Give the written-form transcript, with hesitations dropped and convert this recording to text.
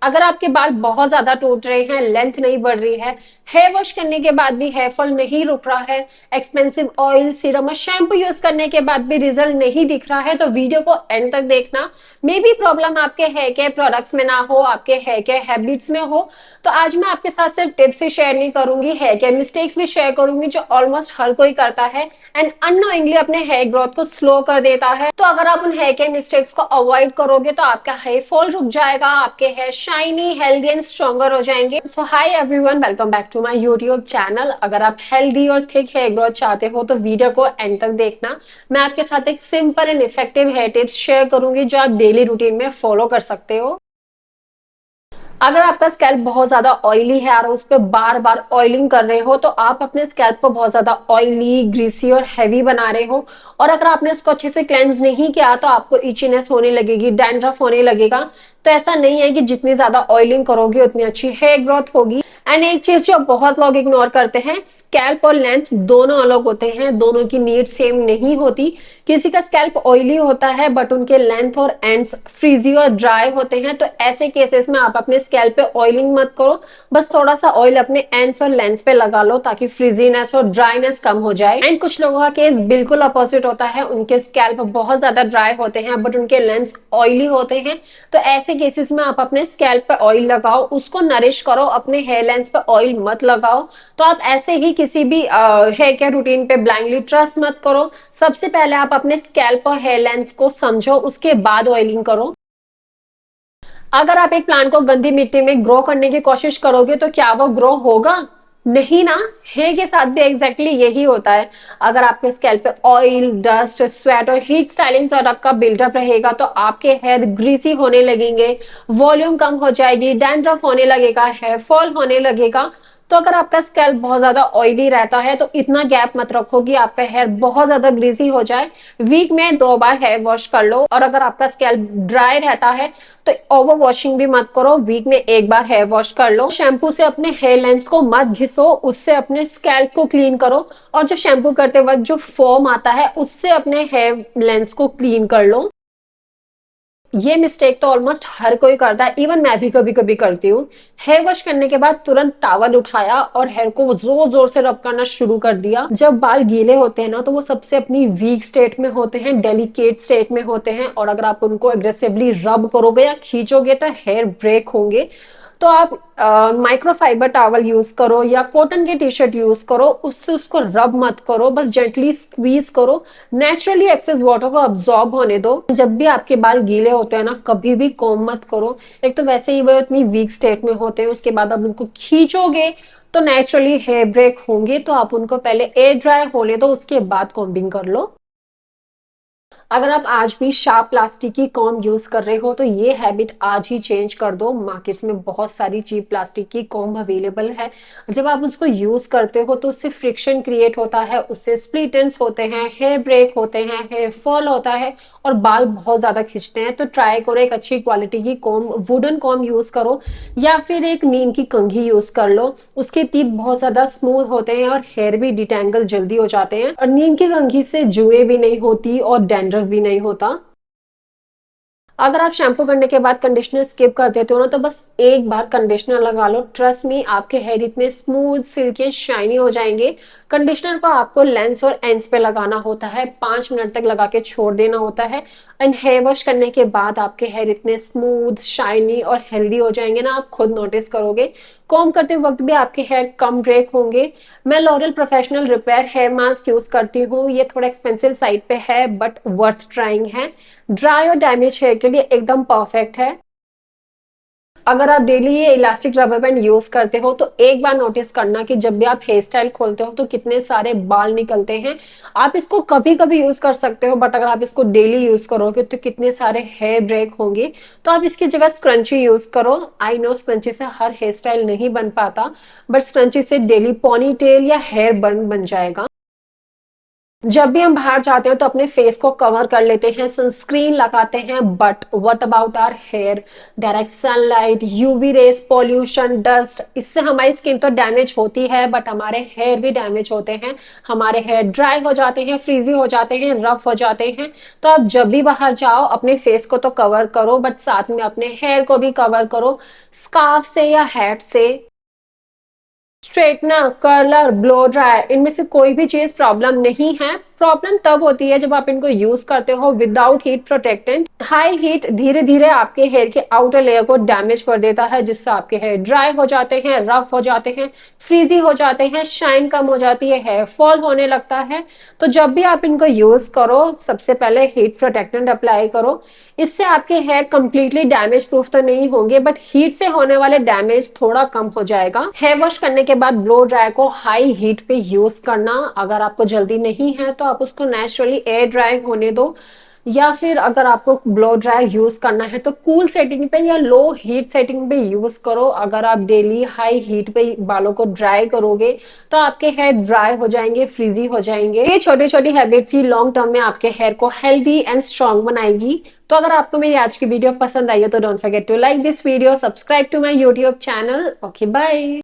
अगर आपके बाल बहुत ज्यादा टूट रहे हैं, लेंथ नहीं बढ़ रही है, हेयर वॉश करने के बाद भी हेयर फॉल नहीं रुक रहा है, एक्सपेंसिव ऑयल, सीरम और शैम्पू यूज करने के बाद भी रिजल्ट नहीं दिख रहा है, तो वीडियो को एंड तक देखना। मे बी प्रॉब्लम आपके हेयर केयर प्रोडक्ट्स में ना हो, आपके हेयर केयर हैबिट्स में हो। तो आज मैं आपके साथ सिर्फ टिप्स ही शेयर नहीं करूंगी, हेयर केयर मिस्टेक्स भी शेयर करूंगी जो ऑलमोस्ट हर कोई करता है एंड अननोइंगली अपने हेयर ग्रोथ को स्लो कर देता है। तो अगर आप उन हेयर केयर मिस्टेक्स को अवॉइड करोगे तो आपका हेयर फॉल रुक जाएगा, आपके hair shiny, healthy and stronger हो जाएंगे। So hi everyone, welcome back to my YouTube channel. अगर आप हेल्दी और थिक हेयर ग्रोथ चाहते हो तो वीडियो को एंड तक देखना। मैं आपके साथ एक simple and effective hair tips share करूंगी जो आप डेली रूटीन में फॉलो कर सकते हो। अगर आपका स्कैल्प बहुत ज्यादा ऑयली है और उस पर बार बार ऑयलिंग कर रहे हो, तो आप अपने स्कैल्प को बहुत ज्यादा ऑयली, ग्रीसी और हैवी बना रहे हो, और अगर आपने इसको अच्छे से क्लेंज नहीं किया तो आपको इचीनेस होने लगेगी, डैंड्रफ होने लगेगा। तो ऐसा नहीं है कि जितनी ज्यादा ऑयलिंग करोगे उतनी अच्छी हेयर ग्रोथ होगी। एंड एक चीज जो बहुत लोग इग्नोर करते हैं, स्कैल्प और लेंथ दोनों अलग होते हैं, दोनों की नीड सेम नहीं होती। किसी का स्कैल्प ऑयली होता है बट उनके लेंथ और एंड्स फ्रीजी और ड्राई होते हैं, तो ऐसे केसेस में आप अपने स्कैल्प पे ऑयलिंग मत करो, बस थोड़ा सा ऑयल अपने एंड्स और लेंस पे लगा लो ताकि फ्रीजीनेस और ड्राइनेस कम हो जाए। एंड कुछ लोगों का केस बिल्कुल अपोजिट होता है, उनके स्कैल्प बहुत ज्यादा ड्राई होते हैं बट उनके लेंस ऑयली होते हैं। तो ऐसे केसेस में आप अपने स्कैल्प पे ऑयल लगाओ, उसको नरिश करो, अपने हेयर लेंस पे ऑयल मत लगाओ। तो आप ऐसे ही किसी भी हेयर केयर रूटीन पे ब्लाइंडली ट्रस्ट मत करो। सबसे पहले आप अपने स्कैल्प और हेयर लेंथ को समझो, उसके बाद ऑयलिंग करो। अगर आप एक प्लांट को गंदी मिट्टी में ग्रो करने की कोशिश करोगे तो क्या वो ग्रो होगा? नहीं ना। हेयर के साथ भी एग्जैक्टली यही होता है। अगर आपके स्कैल्प पे ऑयल, डस्ट, स्वेट और हीट स्टाइलिंग प्रोडक्ट का बिल्डअप रहेगा तो आपके हेयर ग्रीसी होने लगेंगे, वॉल्यूम कम हो जाएगी, डैंड्रफ होने लगेगा, हेयर फॉल होने लगेगा। तो अगर आपका स्कैल्प बहुत ज्यादा ऑयली रहता है तो इतना गैप मत रखो कि आपका हेयर बहुत ज्यादा ग्रीसी हो जाए। वीक में 2 बार हेयर वॉश कर लो। और अगर आपका स्कैल्प ड्राई रहता है तो ओवर वॉशिंग भी मत करो, वीक में 1 बार हेयर वॉश कर लो। शैम्पू से अपने हेयर लेंस को मत घिसो, उससे अपने स्कैल्प को क्लीन करो। और जो शैम्पू करते वक्त जो फोम आता है उससे अपने हेयर लेंस को क्लीन कर लो। ये मिस्टेक तो ऑलमोस्ट हर कोई करता है, इवन मैं भी कभी कभी करती हूँ। हेयर वॉश करने के बाद तुरंत टॉवल उठाया और हेयर को जोर जोर से रब करना शुरू कर दिया। जब बाल गीले होते हैं ना तो वो सबसे अपनी वीक स्टेट में होते हैं, डेलिकेट स्टेट में होते हैं, और अगर आप उनको एग्रेसिवली रब करोगे या खींचोगे तो हेयर ब्रेक होंगे। तो आप माइक्रोफाइबर टॉवल यूज करो या कॉटन के टी शर्ट यूज करो, उससे उसको रब मत करो, बस जेंटली स्क्वीज करो। नेचुरली एक्सेस वाटर को अब्सॉर्ब होने दो। जब भी आपके बाल गीले होते हैं ना, कभी भी कॉम्ब मत करो। एक तो वैसे ही वो इतनी वीक स्टेट में होते हैं, उसके बाद आप उनको खींचोगे तो नेचुरली हेयर ब्रेक होंगे। तो आप उनको पहले एयर ड्राई होने दो, उसके बाद कॉम्बिंग कर लो। अगर आप आज भी शार्प प्लास्टिक की कॉम्ब यूज कर रहे हो तो ये हैबिट आज ही चेंज कर दो। मार्केट में बहुत सारी चीप प्लास्टिक की कॉम्ब अवेलेबल है। जब आप उसको यूज करते हो तो उससे फ्रिक्शन क्रिएट होता है, उससे स्प्लिट एंड्स होते हैं, हेयर ब्रेक होते हैं, हेयर फॉल होता है और बाल बहुत ज्यादा खिंचते हैं। तो ट्राई करो एक अच्छी क्वालिटी की कॉम्ब, वुडन कॉम्ब यूज करो या फिर एक नीम की कंघी यूज कर लो। उसके टीथ बहुत ज्यादा स्मूथ होते हैं और हेयर भी डिटेंगल जल्दी हो जाते हैं, और नीम की कंघी से जुए भी नहीं होती और डैंड्रफ भी नहीं होता। अगर आप शैम्पू करने के बाद कंडीशनर स्किप कर देते हो ना तो बस 1 बार कंडीशनर लगा लो, ट्रस्ट मी आपके हेयर इतने स्मूथ, सिल्की एंड शाइनी हो जाएंगे। कंडीशनर को आपको लेंस और एंड्स पे लगाना होता है, 5 मिनट तक लगा के छोड़ देना होता है। एंड हेयर वॉश करने के बाद आपके हेयर इतने स्मूथ, शाइनी और हेल्दी हो जाएंगे ना, आप खुद नोटिस करोगे। कॉम्ब करते वक्त भी आपके हेयर कम ब्रेक होंगे। मैं L'Oreal professional repair hair mask use करती हूँ, ये थोड़ा एक्सपेंसिव साइड पे है बट वर्थ ट्राइंग है। ड्राई और डैमेज हेयर के लिए एकदम परफेक्ट है। अगर आप डेली ये इलास्टिक रबर बैंड यूज करते हो तो एक बार नोटिस करना कि जब भी आप हेयर स्टाइल खोलते हो तो कितने सारे बाल निकलते हैं। आप इसको कभी कभी यूज कर सकते हो बट अगर आप इसको डेली यूज करोगे तो कितने सारे हेयर ब्रेक होंगे। तो आप इसकी जगह स्क्रंची यूज करो। आई नो स्क्रंची से हर हेयर स्टाइल नहीं बन पाता, बट स्क्रंची से डेली पोनी टेल या हेयर बन जाएगा। जब भी हम बाहर जाते हैं तो अपने फेस को कवर कर लेते हैं, सनस्क्रीन लगाते हैं, but what about our hair? Direct sunlight, UV rays, pollution, dust, इससे हमारी स्किन तो डैमेज होती है बट हमारे हेयर भी डैमेज होते हैं। हमारे हेयर ड्राई हो जाते हैं, फ्रीजी हो जाते हैं, रफ हो जाते हैं। तो आप जब भी बाहर जाओ अपने फेस को तो कवर करो, बट साथ में अपने हेयर को भी कवर करो, स्कार्फ से या हैट से। स्ट्रेटनर, कर्लर, ब्लो ड्रायर, इनमें से कोई भी चीज प्रॉब्लम नहीं है। प्रॉब्लम तब होती है जब आप इनको यूज करते हो without heat protectant. High heat धीरे धीरे आपके हेयर के आउटर लेयर को डैमेज कर देता है, जिससे आपके हेयर ड्राई हो जाते हैं, रफ हो जाते हैं, फ्रीजी हो जाते हैं, शाइन कम हो जाती है, हेयर फॉल होने लगता है। तो जब भी आप इनको यूज करो सबसे पहले हीट प्रोटेक्टेंट अप्लाई करो। इससे आपके हेयर कंप्लीटली डैमेज प्रूफ तो नहीं होंगे, बट हीट से होने वाले डैमेज थोड़ा कम हो जाएगा। हेयर वॉश करने के बाद ब्लो ड्राई को हाई हीट पे यूज करना। अगर आपको जल्दी नहीं है तो आप उसको नेचुरली एयर ड्राई होने दो, या फिर अगर आपको ब्लो ड्रायर यूज करना है तो कूल सेटिंग पे या लो हीट सेटिंग पे यूज करो। अगर आप डेली हाई हीट पे बालों को ड्राई करोगे तो आपके हेयर ड्राई हो जाएंगे, फ्रीजी हो जाएंगे। ये छोटी छोटी हैबिट्स ही लॉन्ग टर्म में आपके हेयर को हेल्दी एंड स्ट्रॉन्ग बनाएगी। तो अगर आपको मेरी आज की वीडियो पसंद आई हो तो don't forget to like this video, subscribe to my YouTube channel. Okay, bye.